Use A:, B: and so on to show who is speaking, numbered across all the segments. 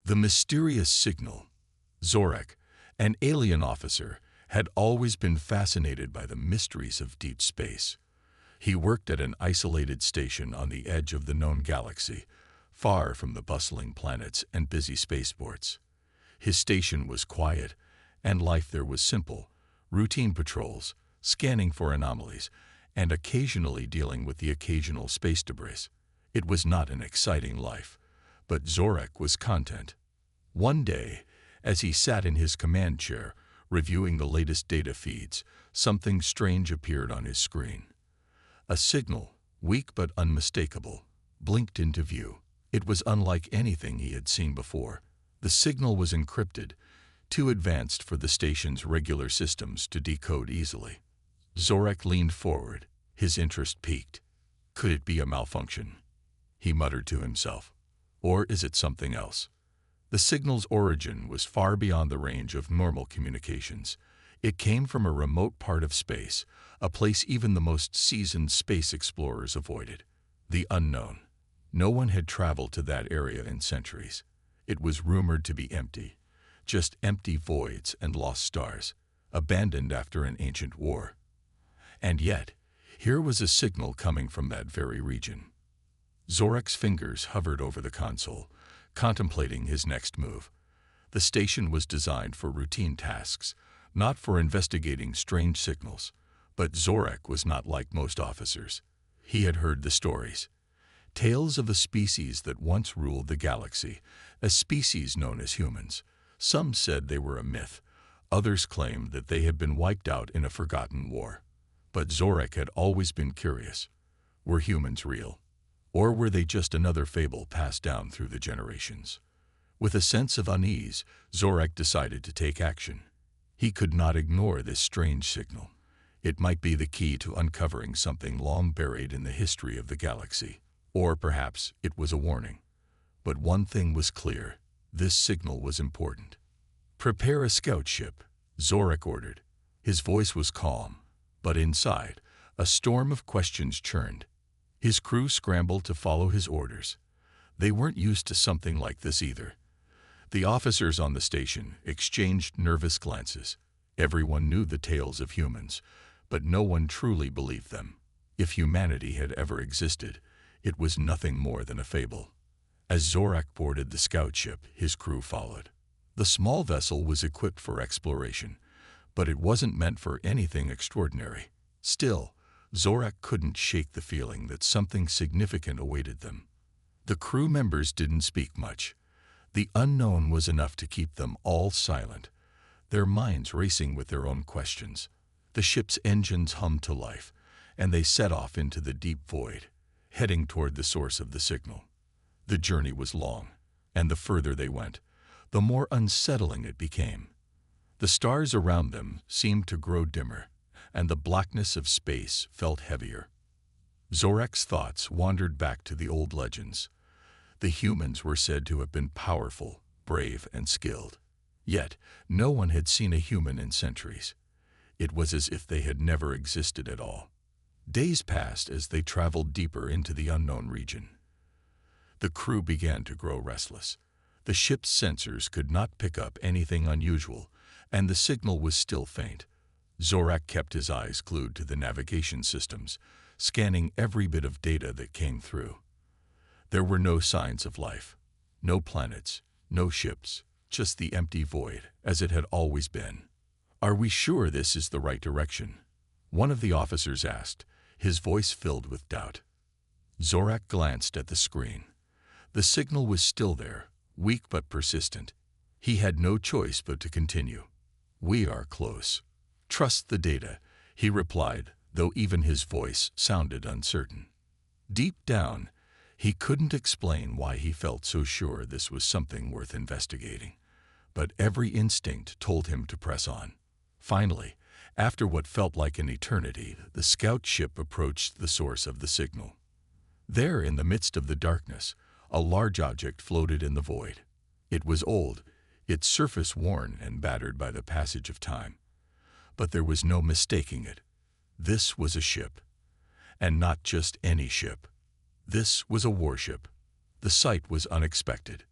A: The mysterious signal. Zorak, an alien officer, had always been fascinated by the mysteries of deep space. He worked at an isolated station on the edge of the known galaxy, far from the bustling planets and busy spaceports. His station was quiet, and life there was simple: routine patrols, scanning for anomalies, and occasionally dealing with the occasional space debris. It was not an exciting life, but Zorak was content. One day, as he sat in his command chair, reviewing the latest data feeds, something strange appeared on his screen. A signal, weak but unmistakable, blinked into view. It was unlike anything he had seen before. The signal was encrypted, too advanced for the station's regular systems to decode easily. Zorak leaned forward, his interest piqued. Could it be a malfunction? He muttered to himself. Or is it something else? The signal's origin was far beyond the range of normal communications. It came from a remote part of space, a place even the most seasoned space explorers avoided. The unknown. No one had traveled to that area in centuries. It was rumored to be empty, just empty voids and lost stars, abandoned after an ancient war. And yet, here was a signal coming from that very region. Zorak's fingers hovered over the console, contemplating his next move. The station was designed for routine tasks, not for investigating strange signals. But Zorak was not like most officers. He had heard the stories. Tales of a species that once ruled the galaxy, a species known as humans. Some said they were a myth. Others claimed that they had been wiped out in a forgotten war. But Zorak had always been curious. Were humans real? Or were they just another fable passed down through the generations? With a sense of unease, Zorak decided to take action. He could not ignore this strange signal. It might be the key to uncovering something long buried in the history of the galaxy. Or perhaps it was a warning. But one thing was clear: this signal was important. "Prepare a scout ship," Zorak ordered. His voice was calm, but inside, a storm of questions churned. His crew scrambled to follow his orders. They weren't used to something like this either. The officers on the station exchanged nervous glances. Everyone knew the tales of humans, but no one truly believed them. If humanity had ever existed, it was nothing more than a fable. As Zorak boarded the scout ship, his crew followed. The small vessel was equipped for exploration, but it wasn't meant for anything extraordinary. Still, Zorak couldn't shake the feeling that something significant awaited them. The crew members didn't speak much. The unknown was enough to keep them all silent, their minds racing with their own questions. The ship's engines hummed to life, and they set off into the deep void, heading toward the source of the signal. The journey was long, and the further they went, the more unsettling it became. The stars around them seemed to grow dimmer, and the blackness of space felt heavier. Zorak's thoughts wandered back to the old legends. The humans were said to have been powerful, brave, and skilled. Yet, no one had seen a human in centuries. It was as if they had never existed at all. Days passed as they traveled deeper into the unknown region. The crew began to grow restless. The ship's sensors could not pick up anything unusual, and the signal was still faint. Zorak kept his eyes glued to the navigation systems, scanning every bit of data that came through. There were no signs of life, no planets, no ships, just the empty void, as it had always been. "Are we sure this is the right direction?" one of the officers asked, his voice filled with doubt. Zorak glanced at the screen. The signal was still there, weak but persistent. He had no choice but to continue. "We are close. Trust the data," he replied, though even his voice sounded uncertain. Deep down, he couldn't explain why he felt so sure this was something worth investigating. But every instinct told him to press on. Finally, after what felt like an eternity, the scout ship approached the source of the signal. There, in the midst of the darkness, a large object floated in the void. It was old, its surface worn and battered by the passage of time. But there was no mistaking it. This was a ship. And not just any ship. This was a warship. The sight was unexpected.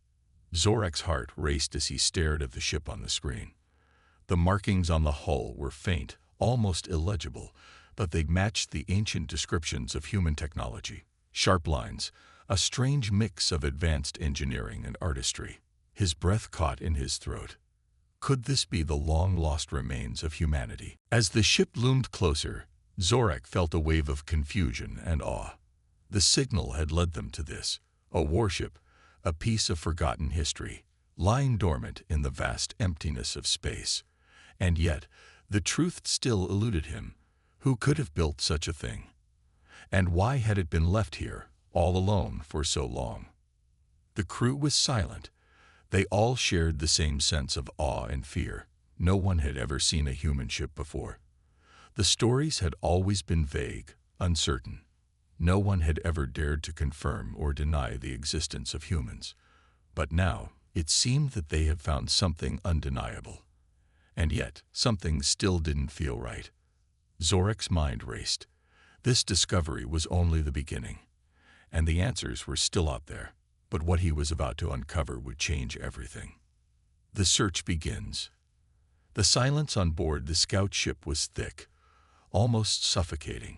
A: Zorak's heart raced as he stared at the ship on the screen. The markings on the hull were faint, almost illegible, but they matched the ancient descriptions of human technology. Sharp lines, a strange mix of advanced engineering and artistry. His breath caught in his throat. Could this be the long-lost remains of humanity? As the ship loomed closer, Zorak felt a wave of confusion and awe. The signal had led them to this, a warship, a piece of forgotten history, lying dormant in the vast emptiness of space. And yet, the truth still eluded him. Who could have built such a thing? And why had it been left here, all alone, for so long? The crew was silent. They all shared the same sense of awe and fear. No one had ever seen a human ship before. The stories had always been vague, uncertain. No one had ever dared to confirm or deny the existence of humans. But now, it seemed that they had found something undeniable. And yet, something still didn't feel right. Zorak's mind raced. This discovery was only the beginning, and the answers were still out there. But what he was about to uncover would change everything. The search begins. The silence on board the scout ship was thick, almost suffocating.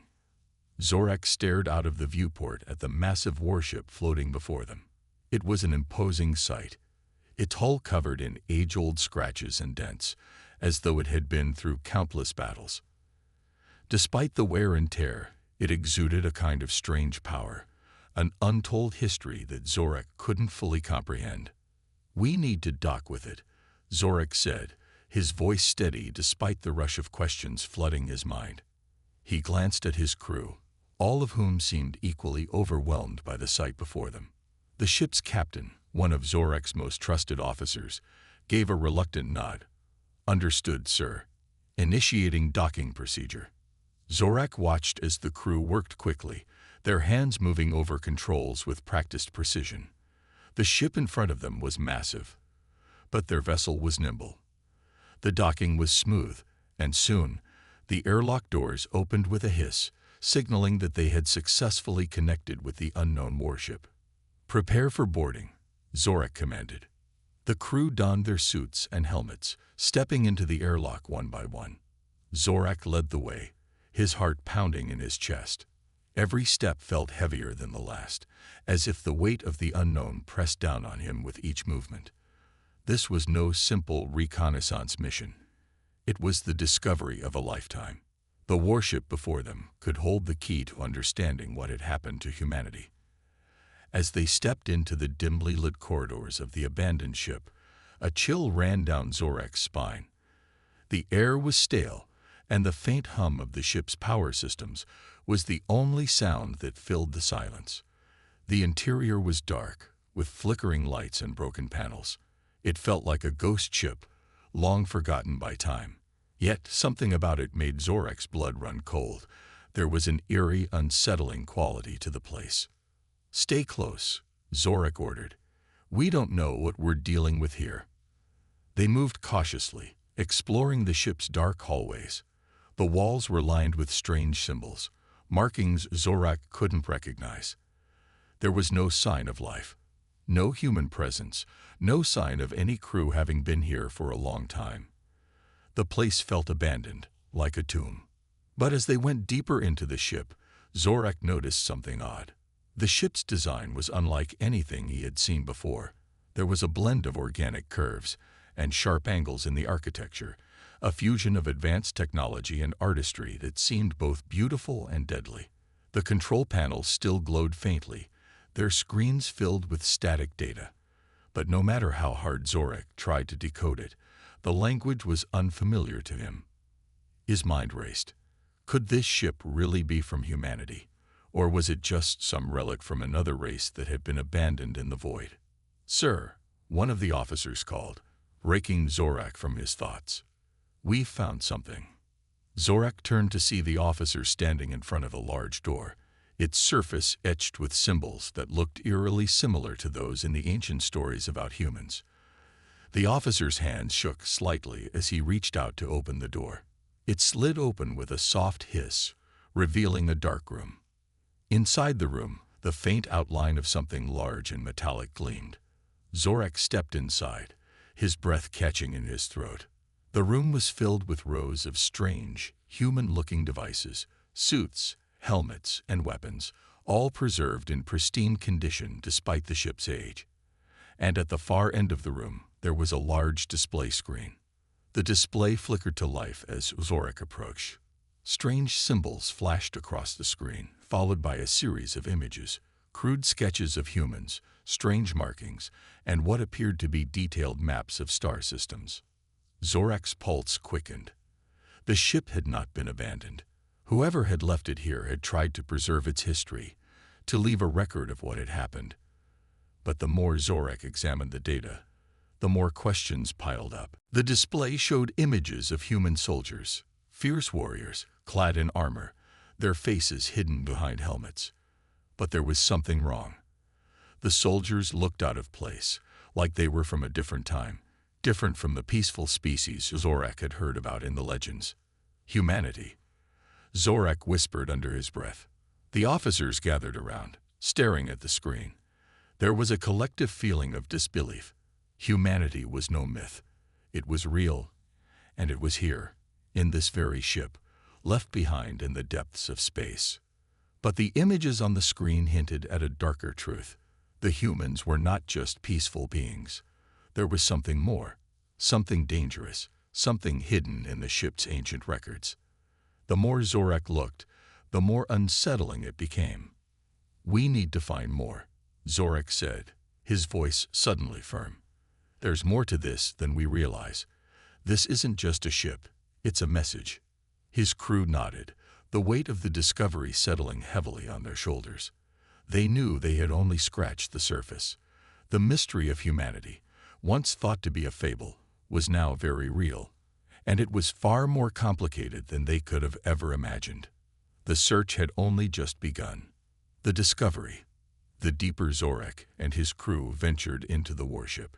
A: Zorak stared out of the viewport at the massive warship floating before them. It was an imposing sight, its hull covered in age-old scratches and dents, as though it had been through countless battles. Despite the wear and tear, it exuded a kind of strange power, an untold history that Zorak couldn't fully comprehend. "We need to dock with it," Zorak said, his voice steady despite the rush of questions flooding his mind. He glanced at his crew, all of whom seemed equally overwhelmed by the sight before them. The ship's captain, one of Zorak's most trusted officers, gave a reluctant nod. "Understood, sir. Initiating docking procedure." Zorak watched as the crew worked quickly, their hands moving over controls with practiced precision. The ship in front of them was massive, but their vessel was nimble. The docking was smooth, and soon, the airlock doors opened with a hiss, signaling that they had successfully connected with the unknown warship. "Prepare for boarding," Zorak commanded. The crew donned their suits and helmets, stepping into the airlock one by one. Zorak led the way, his heart pounding in his chest. Every step felt heavier than the last, as if the weight of the unknown pressed down on him with each movement. This was no simple reconnaissance mission. It was the discovery of a lifetime. The warship before them could hold the key to understanding what had happened to humanity. As they stepped into the dimly lit corridors of the abandoned ship, a chill ran down Zorak's spine. The air was stale, and the faint hum of the ship's power systems was the only sound that filled the silence. The interior was dark, with flickering lights and broken panels. It felt like a ghost ship, long forgotten by time. Yet something about it made Zorak's blood run cold. There was an eerie, unsettling quality to the place. "Stay close," Zorak ordered. "We don't know what we're dealing with here." They moved cautiously, exploring the ship's dark hallways. The walls were lined with strange symbols, markings Zorak couldn't recognize. There was no sign of life, no human presence, no sign of any crew having been here for a long time. The place felt abandoned, like a tomb. But as they went deeper into the ship, Zorak noticed something odd. The ship's design was unlike anything he had seen before. There was a blend of organic curves and sharp angles in the architecture, a fusion of advanced technology and artistry that seemed both beautiful and deadly. The control panels still glowed faintly, their screens filled with static data. But no matter how hard Zorak tried to decode it, the language was unfamiliar to him. His mind raced. Could this ship really be from humanity? Or was it just some relic from another race that had been abandoned in the void? "Sir," one of the officers called, raking Zorak from his thoughts. "We've found something." Zorak turned to see the officer standing in front of a large door, its surface etched with symbols that looked eerily similar to those in the ancient stories about humans. The officer's hand shook slightly as he reached out to open the door. It slid open with a soft hiss, revealing a dark room. Inside the room, the faint outline of something large and metallic gleamed. Zorak stepped inside, his breath catching in his throat. The room was filled with rows of strange, human-looking devices, suits, helmets, and weapons, all preserved in pristine condition despite the ship's age. And at the far end of the room, there was a large display screen. The display flickered to life as Zorak approached. Strange symbols flashed across the screen, followed by a series of images, crude sketches of humans, strange markings, and what appeared to be detailed maps of star systems. Zorak's pulse quickened. The ship had not been abandoned. Whoever had left it here had tried to preserve its history, to leave a record of what had happened. But the more Zorak examined the data, the more questions piled up. The display showed images of human soldiers, fierce warriors, clad in armor, their faces hidden behind helmets. But there was something wrong. The soldiers looked out of place, like they were from a different time, different from the peaceful species Zorak had heard about in the legends. Humanity. Zorak whispered under his breath. The officers gathered around, staring at the screen. There was a collective feeling of disbelief. Humanity was no myth. It was real, and it was here, in this very ship, left behind in the depths of space. But the images on the screen hinted at a darker truth. The humans were not just peaceful beings. There was something more, something dangerous, something hidden in the ship's ancient records. The more Zorak looked, the more unsettling it became. "We need to find more," Zorak said, his voice suddenly firm. "There's more to this than we realize. This isn't just a ship, it's a message." His crew nodded, the weight of the discovery settling heavily on their shoulders. They knew they had only scratched the surface. The mystery of humanity, once thought to be a fable, was now very real, and it was far more complicated than they could have ever imagined. The search had only just begun. The discovery. The deeper Zorak and his crew ventured into the warship,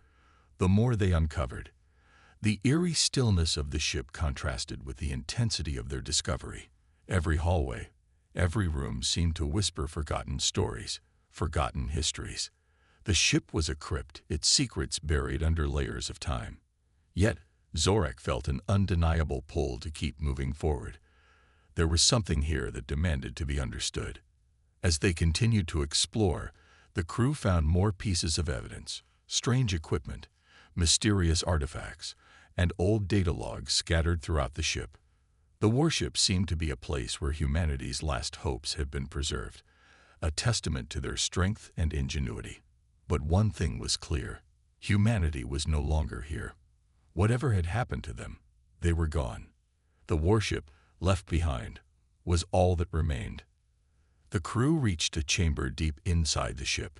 A: the more they uncovered. The eerie stillness of the ship contrasted with the intensity of their discovery. Every hallway, every room seemed to whisper forgotten stories, forgotten histories. The ship was a crypt, its secrets buried under layers of time. Yet, Zorak felt an undeniable pull to keep moving forward. There was something here that demanded to be understood. As they continued to explore, the crew found more pieces of evidence, strange equipment, mysterious artifacts, and old data logs scattered throughout the ship. The warship seemed to be a place where humanity's last hopes had been preserved, a testament to their strength and ingenuity. But one thing was clear: humanity was no longer here. Whatever had happened to them, they were gone. The warship, left behind, was all that remained. The crew reached a chamber deep inside the ship.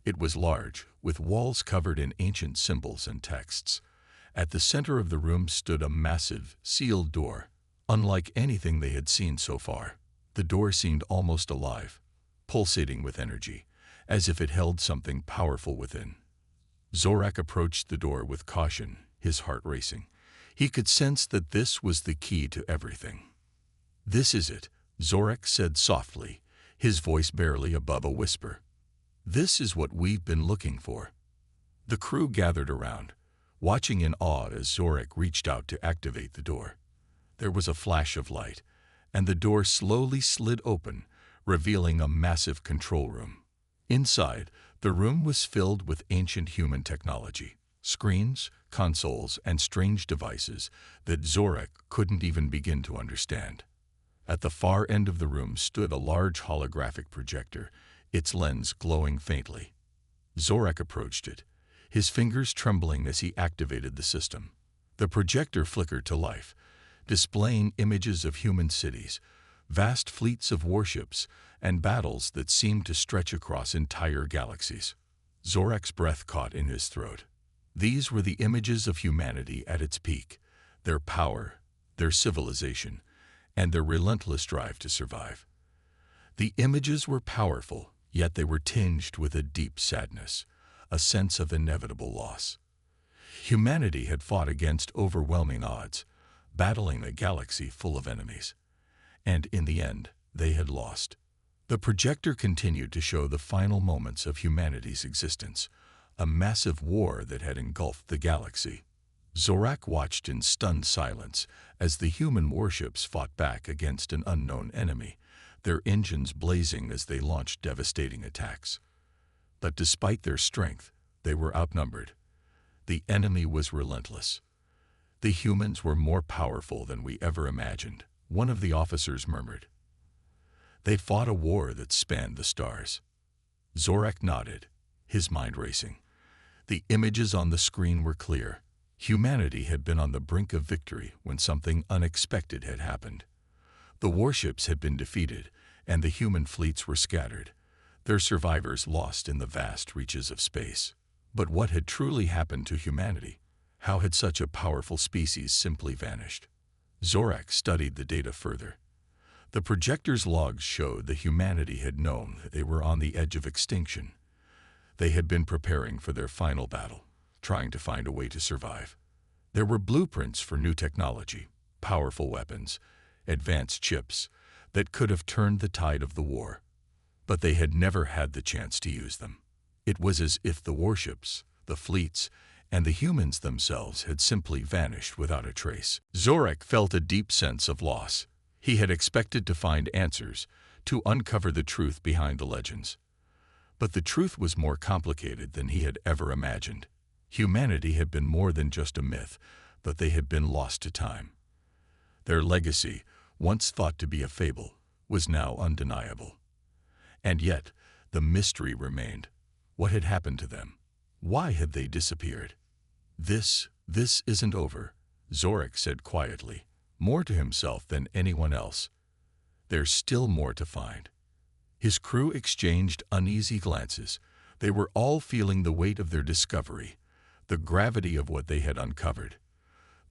A: It was large, with walls covered in ancient symbols and texts. At the center of the room stood a massive, sealed door, unlike anything they had seen so far. The door seemed almost alive, pulsating with energy, as if it held something powerful within. Zorak approached the door with caution, his heart racing. He could sense that this was the key to everything. "This is it," Zorak said softly, his voice barely above a whisper. "This is what we've been looking for." The crew gathered around, watching in awe as Zorak reached out to activate the door. There was a flash of light, and the door slowly slid open, revealing a massive control room. Inside, the room was filled with ancient human technology, screens, consoles, and strange devices that Zorak couldn't even begin to understand. At the far end of the room stood a large holographic projector, its lens glowing faintly. Zorak approached it, his fingers trembling as he activated the system. The projector flickered to life, displaying images of human cities, vast fleets of warships, and battles that seemed to stretch across entire galaxies. Zorak's breath caught in his throat. These were the images of humanity at its peak, their power, their civilization, and their relentless drive to survive. The images were powerful, yet they were tinged with a deep sadness, a sense of inevitable loss. Humanity had fought against overwhelming odds, battling a galaxy full of enemies. And in the end, they had lost. The projector continued to show the final moments of humanity's existence, a massive war that had engulfed the galaxy. Zorak watched in stunned silence as the human warships fought back against an unknown enemy, their engines blazing as they launched devastating attacks. But despite their strength, they were outnumbered. The enemy was relentless. The humans were more powerful than we ever imagined, one of the officers murmured. They fought a war that spanned the stars. Zorak nodded, his mind racing. The images on the screen were clear. Humanity had been on the brink of victory when something unexpected had happened. The warships had been defeated, and the human fleets were scattered, their survivors lost in the vast reaches of space. But what had truly happened to humanity? How had such a powerful species simply vanished? Zorak studied the data further. The projector's logs showed that humanity had known that they were on the edge of extinction. They had been preparing for their final battle, trying to find a way to survive. There were blueprints for new technology, powerful weapons, advanced chips that could have turned the tide of the war. But they had never had the chance to use them. It was as if the warships, the fleets, and the humans themselves had simply vanished without a trace. Zorak felt a deep sense of loss. He had expected to find answers, to uncover the truth behind the legends. But the truth was more complicated than he had ever imagined. Humanity had been more than just a myth, but they had been lost to time. Their legacy, once thought to be a fable, was now undeniable. And yet, the mystery remained. What had happened to them? Why had they disappeared? This isn't over, Zorak said quietly, more to himself than anyone else. There's still more to find. His crew exchanged uneasy glances. They were all feeling the weight of their discovery, the gravity of what they had uncovered.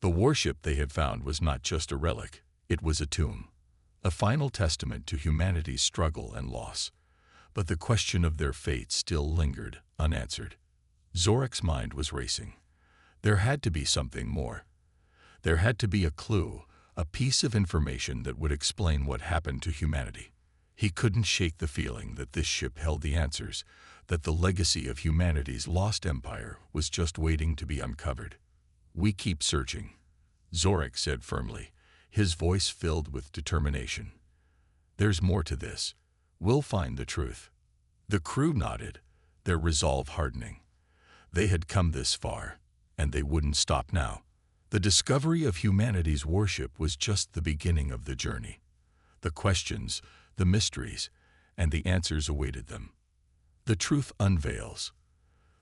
A: The warship they had found was not just a relic, it was a tomb, a final testament to humanity's struggle and loss. But the question of their fate still lingered, unanswered. Zorak's mind was racing. There had to be something more. There had to be a clue, a piece of information that would explain what happened to humanity. He couldn't shake the feeling that this ship held the answers, that the legacy of humanity's lost empire was just waiting to be uncovered. We keep searching, Zorak said firmly, his voice filled with determination. There's more to this. We'll find the truth. The crew nodded, their resolve hardening. They had come this far, and they wouldn't stop now. The discovery of humanity's warship was just the beginning of the journey. The questions, the mysteries, and the answers awaited them. The truth unveils.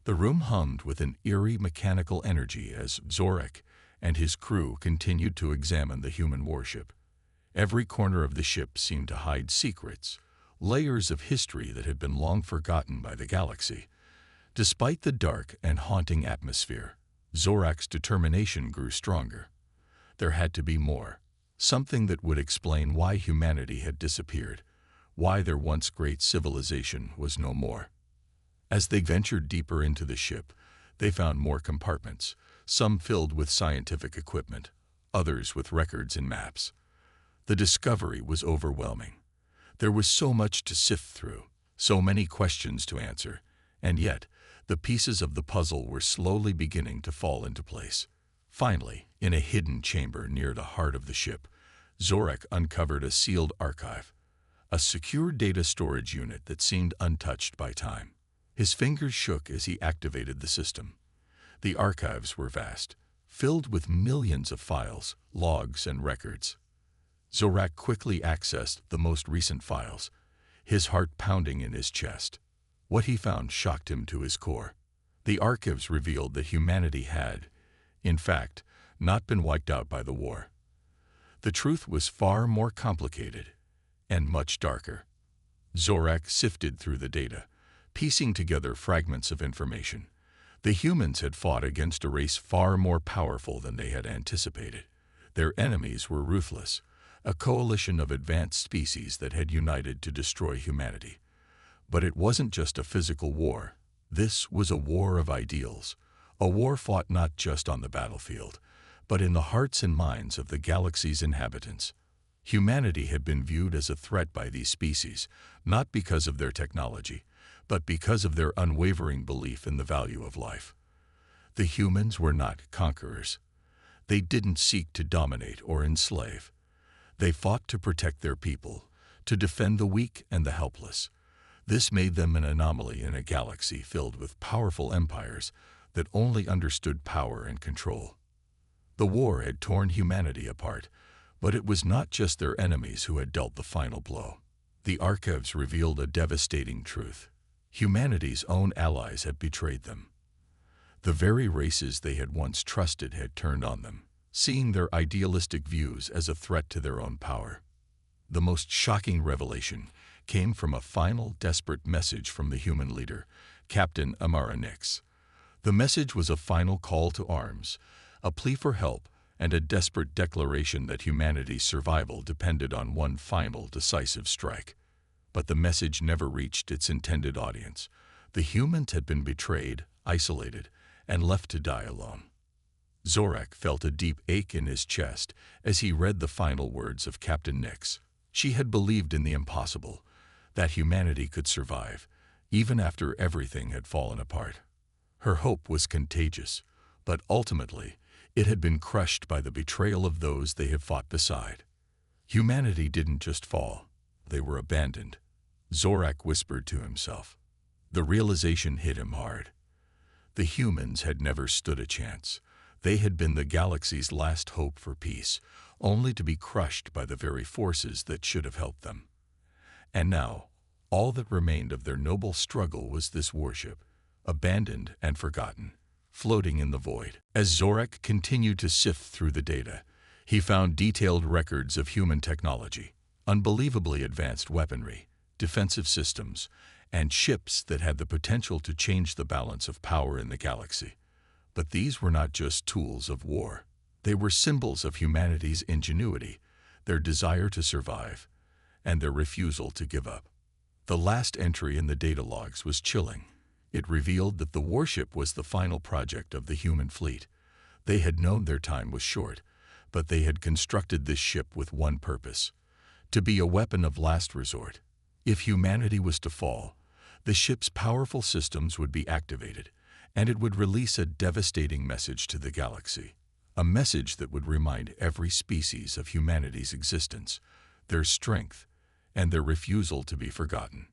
A: The room hummed with an eerie mechanical energy as Zorak and his crew continued to examine the human warship. Every corner of the ship seemed to hide secrets, layers of history that had been long forgotten by the galaxy. Despite the dark and haunting atmosphere, Zorak's determination grew stronger. There had to be more, something that would explain why humanity had disappeared, why their once great civilization was no more. As they ventured deeper into the ship, they found more compartments, some filled with scientific equipment, others with records and maps. The discovery was overwhelming. There was so much to sift through, so many questions to answer, and yet the pieces of the puzzle were slowly beginning to fall into place. Finally, in a hidden chamber near the heart of the ship, Zorak uncovered a sealed archive, a secure data storage unit that seemed untouched by time. His fingers shook as he activated the system. The archives were vast, filled with millions of files, logs, and records. Zorak quickly accessed the most recent files, his heart pounding in his chest. What he found shocked him to his core. The archives revealed that humanity had, in fact, not been wiped out by the war. The truth was far more complicated and much darker. Zorak sifted through the data, piecing together fragments of information. The humans had fought against a race far more powerful than they had anticipated. Their enemies were ruthless, a coalition of advanced species that had united to destroy humanity. But it wasn't just a physical war. This was a war of ideals, a war fought not just on the battlefield, but in the hearts and minds of the galaxy's inhabitants. Humanity had been viewed as a threat by these species, not because of their technology, but because of their unwavering belief in the value of life. The humans were not conquerors. They didn't seek to dominate or enslave. They fought to protect their people, to defend the weak and the helpless. This made them an anomaly in a galaxy filled with powerful empires that only understood power and control. The war had torn humanity apart, but it was not just their enemies who had dealt the final blow. The archives revealed a devastating truth. Humanity's own allies had betrayed them. The very races they had once trusted had turned on them, seeing their idealistic views as a threat to their own power. The most shocking revelation came from a final, desperate message from the human leader, Captain Immerse. The message was a final call to arms, a plea for help, and a desperate declaration that humanity's survival depended on one final, decisive strike. But the message never reached its intended audience. The humans had been betrayed, isolated, and left to die alone. Zorak felt a deep ache in his chest as he read the final words of Captain Nix. She had believed in the impossible, that humanity could survive, even after everything had fallen apart. Her hope was contagious, but ultimately, it had been crushed by the betrayal of those they had fought beside. Humanity didn't just fall, they were abandoned. Zorak whispered to himself. The realization hit him hard. The humans had never stood a chance. They had been the galaxy's last hope for peace, only to be crushed by the very forces that should have helped them. And now, all that remained of their noble struggle was this warship, abandoned and forgotten, floating in the void. As Zorak continued to sift through the data, he found detailed records of human technology, unbelievably advanced weaponry, defensive systems, and ships that had the potential to change the balance of power in the galaxy. But these were not just tools of war. They were symbols of humanity's ingenuity, their desire to survive, and their refusal to give up. The last entry in the data logs was chilling. It revealed that the warship was the final project of the human fleet. They had known their time was short, but they had constructed this ship with one purpose: to be a weapon of last resort. If humanity was to fall, the ship's powerful systems would be activated, and it would release a devastating message to the galaxy. A message that would remind every species of humanity's existence, their strength, and their refusal to be forgotten.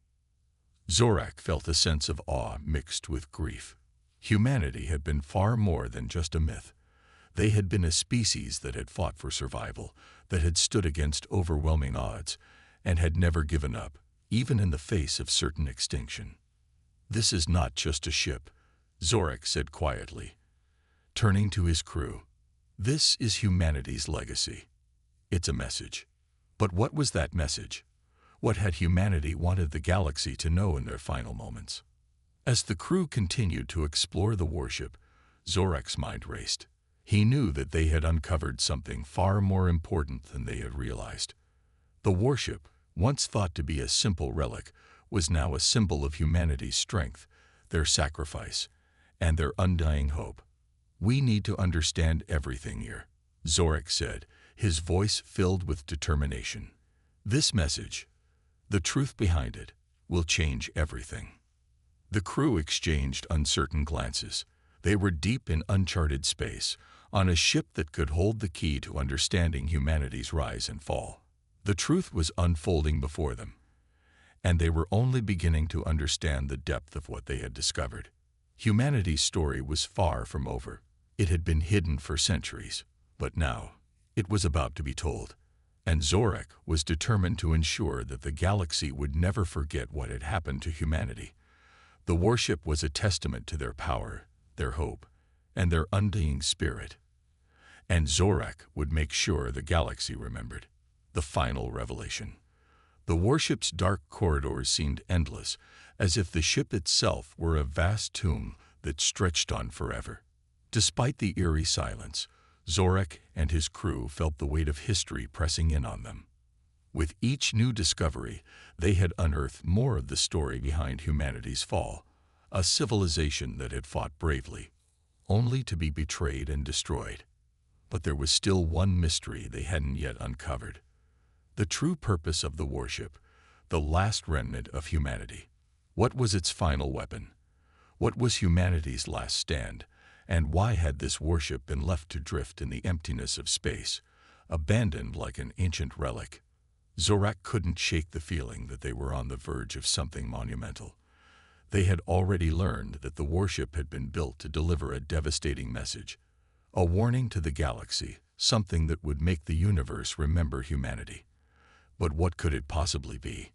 A: Zorak felt a sense of awe mixed with grief. Humanity had been far more than just a myth. They had been a species that had fought for survival, that had stood against overwhelming odds, and had never given up, even in the face of certain extinction. "This is not just a ship," Zorak said quietly, turning to his crew. "This is humanity's legacy. It's a message." But what was that message? What had humanity wanted the galaxy to know in their final moments? As the crew continued to explore the warship, Zorak's mind raced. He knew that they had uncovered something far more important than they had realized. The warship, once thought to be a simple relic, was now a symbol of humanity's strength, their sacrifice, and their undying hope. "We need to understand everything here," Zorak said, his voice filled with determination. "This message, the truth behind it, will change everything." The crew exchanged uncertain glances. They were deep in uncharted space, on a ship that could hold the key to understanding humanity's rise and fall. The truth was unfolding before them, and they were only beginning to understand the depth of what they had discovered. Humanity's story was far from over. It had been hidden for centuries, but now it was about to be told. And Zorak was determined to ensure that the galaxy would never forget what had happened to humanity. The warship was a testament to their power, their hope, and their undying spirit. And Zorak would make sure the galaxy remembered. The final revelation. The warship's dark corridors seemed endless, as if the ship itself were a vast tomb that stretched on forever. Despite the eerie silence, Zorak and his crew felt the weight of history pressing in on them. With each new discovery, they had unearthed more of the story behind humanity's fall, a civilization that had fought bravely, only to be betrayed and destroyed. But there was still one mystery they hadn't yet uncovered: the true purpose of the warship, the last remnant of humanity. What was its final weapon? What was humanity's last stand? And why had this warship been left to drift in the emptiness of space, abandoned like an ancient relic? Zorak couldn't shake the feeling that they were on the verge of something monumental. They had already learned that the warship had been built to deliver a devastating message, a warning to the galaxy, something that would make the universe remember humanity. But what could it possibly be?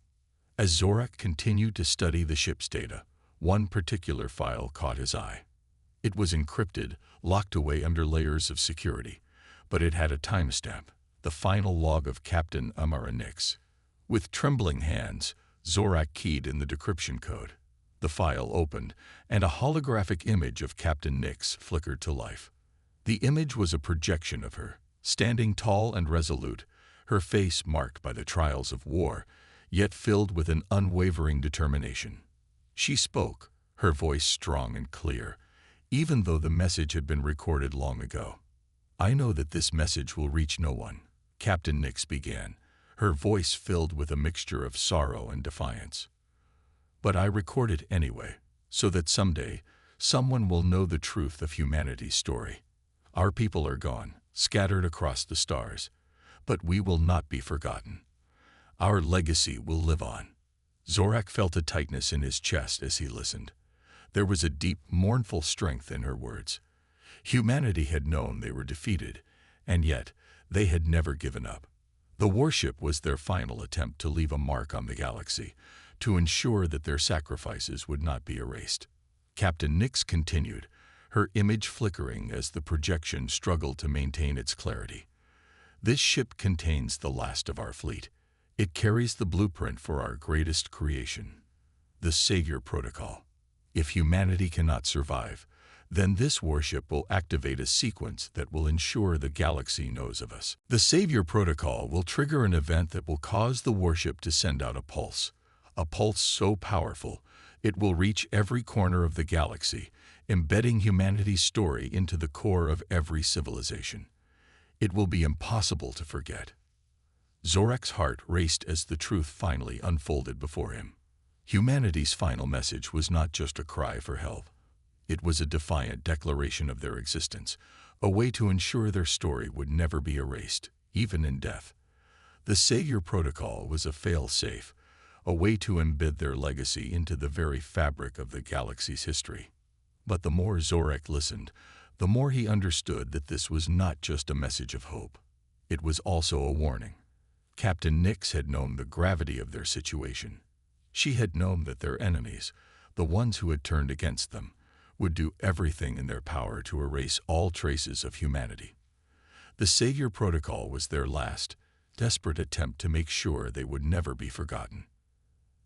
A: As Zorak continued to study the ship's data, one particular file caught his eye. It was encrypted, locked away under layers of security, but it had a timestamp, the final log of Captain Immerse. With trembling hands, Zorak keyed in the decryption code. The file opened, and a holographic image of Captain Nix flickered to life. The image was a projection of her, standing tall and resolute, her face marked by the trials of war, yet filled with an unwavering determination. She spoke, her voice strong and clear, even though the message had been recorded long ago. "I know that this message will reach no one," Captain Nix began, her voice filled with a mixture of sorrow and defiance. "But I record it anyway, so that someday, someone will know the truth of humanity's story. Our people are gone, scattered across the stars, but we will not be forgotten. Our legacy will live on." Zorak felt a tightness in his chest as he listened. There was a deep, mournful strength in her words. Humanity had known they were defeated, and yet they had never given up. The warship was their final attempt to leave a mark on the galaxy, to ensure that their sacrifices would not be erased. Captain Nix continued, her image flickering as the projection struggled to maintain its clarity. "This ship contains the last of our fleet. It carries the blueprint for our greatest creation, the Savior Protocol. If humanity cannot survive, then this warship will activate a sequence that will ensure the galaxy knows of us. The Savior Protocol will trigger an event that will cause the warship to send out a pulse so powerful it will reach every corner of the galaxy, embedding humanity's story into the core of every civilization. It will be impossible to forget." Zorak's heart raced as the truth finally unfolded before him. Humanity's final message was not just a cry for help. It was a defiant declaration of their existence, a way to ensure their story would never be erased, even in death. The Savior Protocol was a fail-safe, a way to embed their legacy into the very fabric of the galaxy's history. But the more Zorak listened, the more he understood that this was not just a message of hope. It was also a warning. Captain Nix had known the gravity of their situation. She had known that their enemies, the ones who had turned against them, would do everything in their power to erase all traces of humanity. The Savior Protocol was their last, desperate attempt to make sure they would never be forgotten.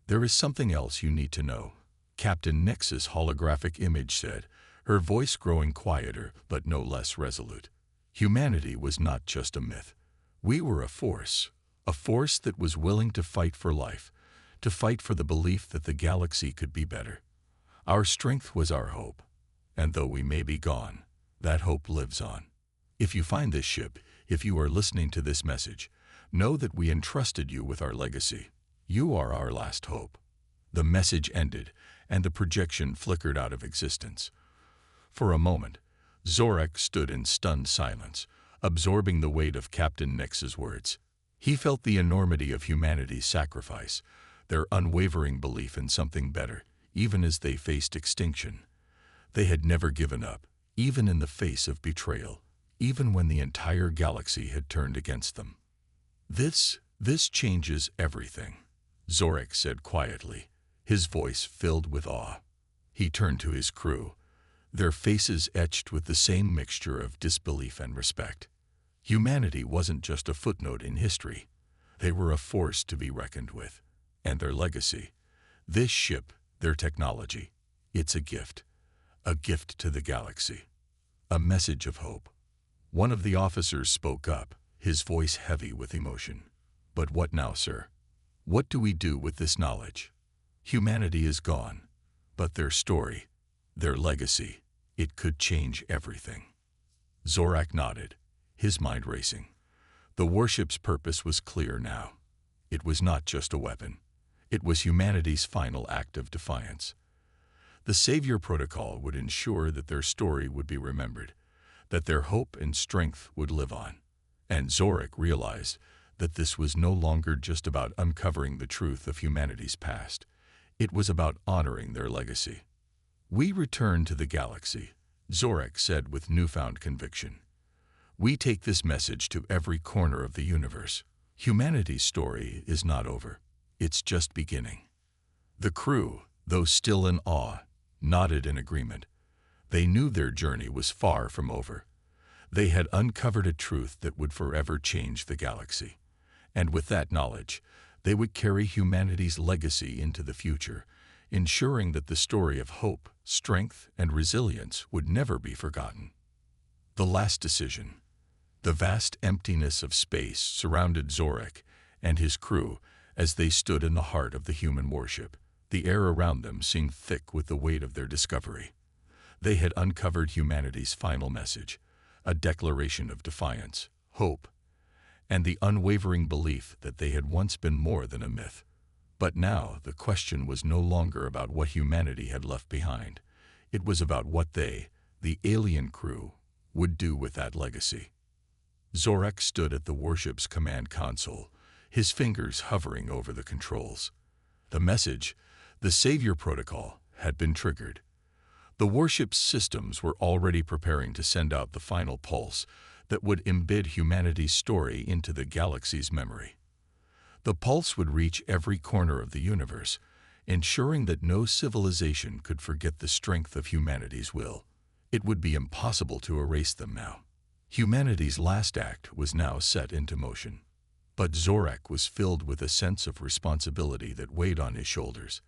A: "There is something else you need to know," Captain Nix's holographic image said, her voice growing quieter but no less resolute. "Humanity was not just a myth. We were a force that was willing to fight for life, to fight for the belief that the galaxy could be better. Our strength was our hope, and though we may be gone, that hope lives on. If you find this ship, if you are listening to this message, know that we entrusted you with our legacy. You are our last hope." The message ended, and the projection flickered out of existence. For a moment, Zorak stood in stunned silence, absorbing the weight of Captain Nix's words. He felt the enormity of humanity's sacrifice, their unwavering belief in something better, even as they faced extinction. They had never given up, even in the face of betrayal, even when the entire galaxy had turned against them. This changes everything," Zorak said quietly, his voice filled with awe. He turned to his crew, their faces etched with the same mixture of disbelief and respect. Humanity wasn't just a footnote in history. They were a force to be reckoned with. And their legacy, this ship, their technology, it's a gift to the galaxy, a message of hope. One of the officers spoke up, his voice heavy with emotion. "But what now, sir? What do we do with this knowledge? Humanity is gone, but their story, their legacy, it could change everything." Zorak nodded, his mind racing. The warship's purpose was clear now. It was not just a weapon. It was humanity's final act of defiance. The Savior Protocol would ensure that their story would be remembered, that their hope and strength would live on. And Zorak realized that this was no longer just about uncovering the truth of humanity's past. It was about honoring their legacy. "We return to the galaxy," Zorak said with newfound conviction. "We take this message to every corner of the universe. Humanity's story is not over. It's just beginning." The crew, though still in awe, nodded in agreement. They knew their journey was far from over. They had uncovered a truth that would forever change the galaxy. And with that knowledge, they would carry humanity's legacy into the future, ensuring that the story of hope, strength, and resilience would never be forgotten. The last decision. The vast emptiness of space surrounded Zorak and his crew as they stood in the heart of the human warship. The air around them seemed thick with the weight of their discovery. They had uncovered humanity's final message, a declaration of defiance, hope, and the unwavering belief that they had once been more than a myth. But now the question was no longer about what humanity had left behind. It was about what they, the alien crew, would do with that legacy. Zorak stood at the warship's command console, his fingers hovering over the controls. The message, the Savior Protocol, had been triggered. The warship's systems were already preparing to send out the final pulse that would embed humanity's story into the galaxy's memory. The pulse would reach every corner of the universe, ensuring that no civilization could forget the strength of humanity's will. It would be impossible to erase them now. Humanity's last act was now set into motion. But Zorak was filled with a sense of responsibility that weighed on his shoulders.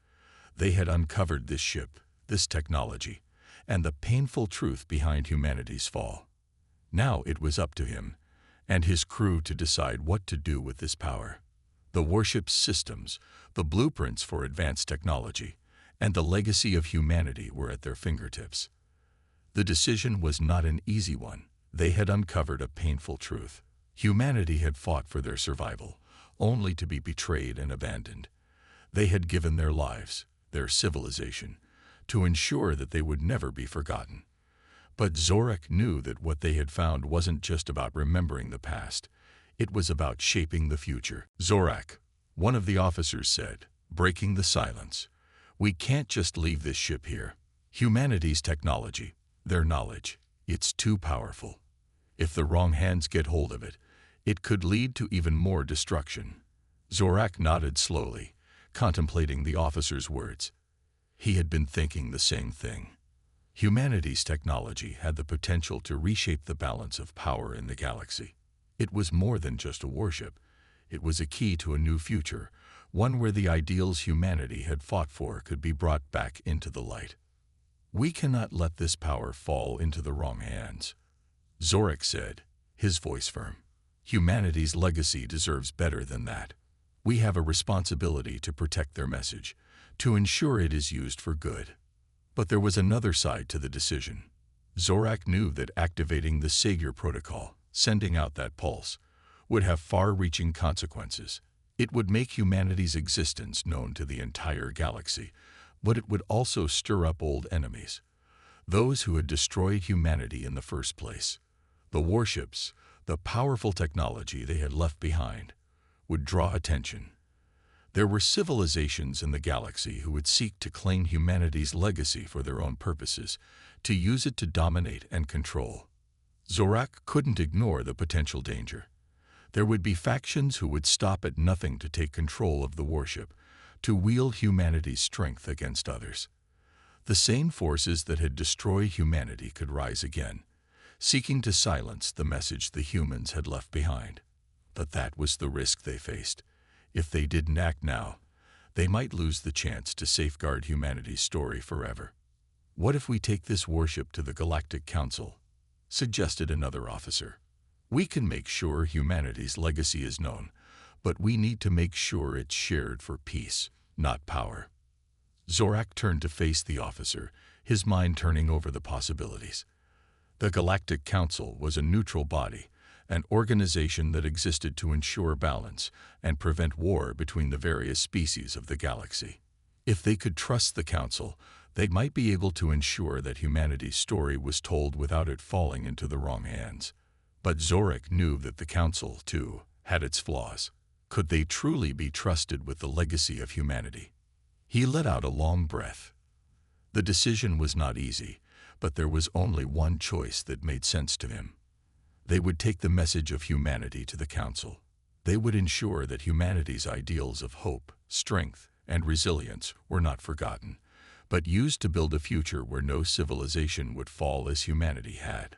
A: They had uncovered this ship, this technology, and the painful truth behind humanity's fall. Now it was up to him and his crew to decide what to do with this power. The warship's systems, the blueprints for advanced technology, and the legacy of humanity were at their fingertips. The decision was not an easy one. They had uncovered a painful truth. Humanity had fought for their survival, only to be betrayed and abandoned. They had given their lives, their civilization, to ensure that they would never be forgotten. But Zorak knew that what they had found wasn't just about remembering the past. It was about shaping the future. "Zorak," one of the officers said, breaking the silence, "we can't just leave this ship here. Humanity's technology, their knowledge, it's too powerful. If the wrong hands get hold of it, it could lead to even more destruction." Zorak nodded slowly, contemplating the officer's words. He had been thinking the same thing. Humanity's technology had the potential to reshape the balance of power in the galaxy. It was more than just a warship. It was a key to a new future, one where the ideals humanity had fought for could be brought back into the light. "We cannot let this power fall into the wrong hands," Zorak said, his voice firm. "Humanity's legacy deserves better than that. We have a responsibility to protect their message, to ensure it is used for good." But there was another side to the decision. Zorak knew that activating the Savior Protocol, sending out that pulse, would have far-reaching consequences. It would make humanity's existence known to the entire galaxy, but it would also stir up old enemies, those who had destroyed humanity in the first place. The warships, the powerful technology they had left behind, would draw attention. There were civilizations in the galaxy who would seek to claim humanity's legacy for their own purposes, to use it to dominate and control. Zorak couldn't ignore the potential danger. There would be factions who would stop at nothing to take control of the warship, to wield humanity's strength against others. The same forces that had destroyed humanity could rise again, seeking to silence the message the humans had left behind. But that was the risk they faced. If they didn't act now, they might lose the chance to safeguard humanity's story forever. "What if we take this warship to the Galactic Council?" suggested another officer. "We can make sure humanity's legacy is known, but we need to make sure it's shared for peace, not power." Zorak turned to face the officer, his mind turning over the possibilities. The Galactic Council was a neutral body, an organization that existed to ensure balance and prevent war between the various species of the galaxy. If they could trust the Council, they might be able to ensure that humanity's story was told without it falling into the wrong hands. But Zorak knew that the Council, too, had its flaws. Could they truly be trusted with the legacy of humanity? He let out a long breath. The decision was not easy, but there was only one choice that made sense to him. They would take the message of humanity to the Council. They would ensure that humanity's ideals of hope, strength, and resilience were not forgotten, but used to build a future where no civilization would fall as humanity had.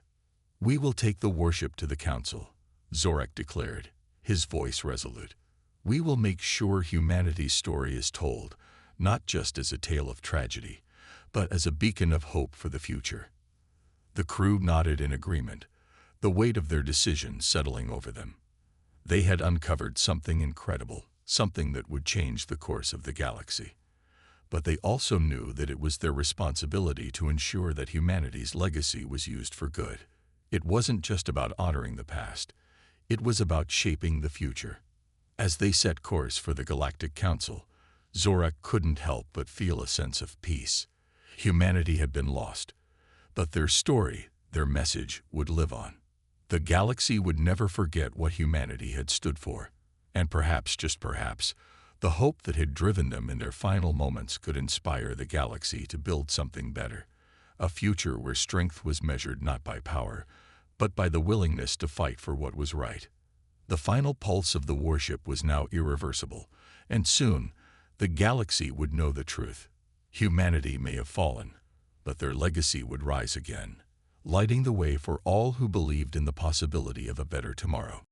A: "We will take the warship to the Council," Zorak declared, his voice resolute. "We will make sure humanity's story is told, not just as a tale of tragedy, but as a beacon of hope for the future." The crew nodded in agreement, the weight of their decision settling over them. They had uncovered something incredible, something that would change the course of the galaxy. But they also knew that it was their responsibility to ensure that humanity's legacy was used for good. It wasn't just about honoring the past. It was about shaping the future. As they set course for the Galactic Council, Zorak couldn't help but feel a sense of peace. Humanity had been lost, but their story, their message, would live on. The galaxy would never forget what humanity had stood for, and perhaps, just perhaps, the hope that had driven them in their final moments could inspire the galaxy to build something better, a future where strength was measured not by power, but by the willingness to fight for what was right. The final pulse of the warship was now irreversible, and soon the galaxy would know the truth. Humanity may have fallen, but their legacy would rise again, lighting the way for all who believed in the possibility of a better tomorrow.